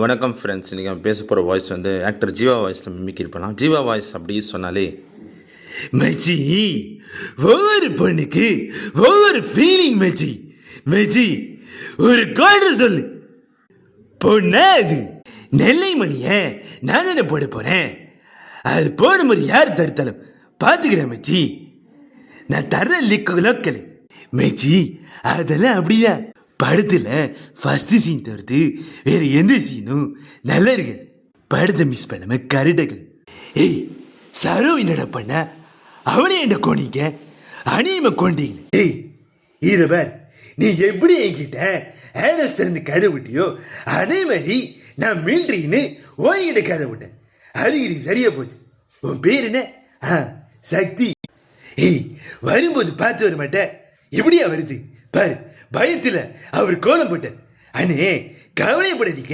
வணக்கம் ஃப்ரெண்ட்ஸ். இன்றைக்கி நம்ம பேச போகிற வாய்ஸ் வந்து ஆக்டர் ஜீவா வாய்ஸில் மிமிக்ரி பண்ணலாம். ஜீவா வாய்ஸ் அப்படி சொன்னாலே மச்சி ஒவ்வொரு பொண்ணுக்கு ஒவ்வொரு ஃபீலிங் மச்சி. மச்சி ஒரு கார்டர் சொல்லு பொண்ணா அது நெல்லை மணியை நான் தானே போட போகிறேன். அது போடும்போது யார் தடுத்தாலும் பார்த்துக்கிறேன் மச்சி. நான் தர லோக்கல் மச்சி. அதெல்லாம் அப்படியா படத்தில் ஃபஸ்ட்டு சீன் தவிர்த்து வேறு எந்த சீனும் நல்லா இருக்கு. படத்தை மிஸ் பண்ணாம கருடகள். ஏய் சரோ என்னடா பண்ண அவளே என்ன கோணிங்க அணியம கோண்டிங்க. ஏய் இதை பார், நீ எப்படி என்கிட்ட ஏரஸ் இருந்து கதை விட்டியோ அதே மாதிரி நான் மில்ட்ரின்னு ஓய்கிட்ட கதை விட்டேன். அது இது சரியா போச்சு. உன் பேர் என்ன? சக்தி. ஏய் வரும்போது பார்த்து வர மாட்டேன். எப்படியா வருது பாரு. பயத்தில் அவர் கோலம் போட்டார். அண்ணே கவலைப்படாதீங்க.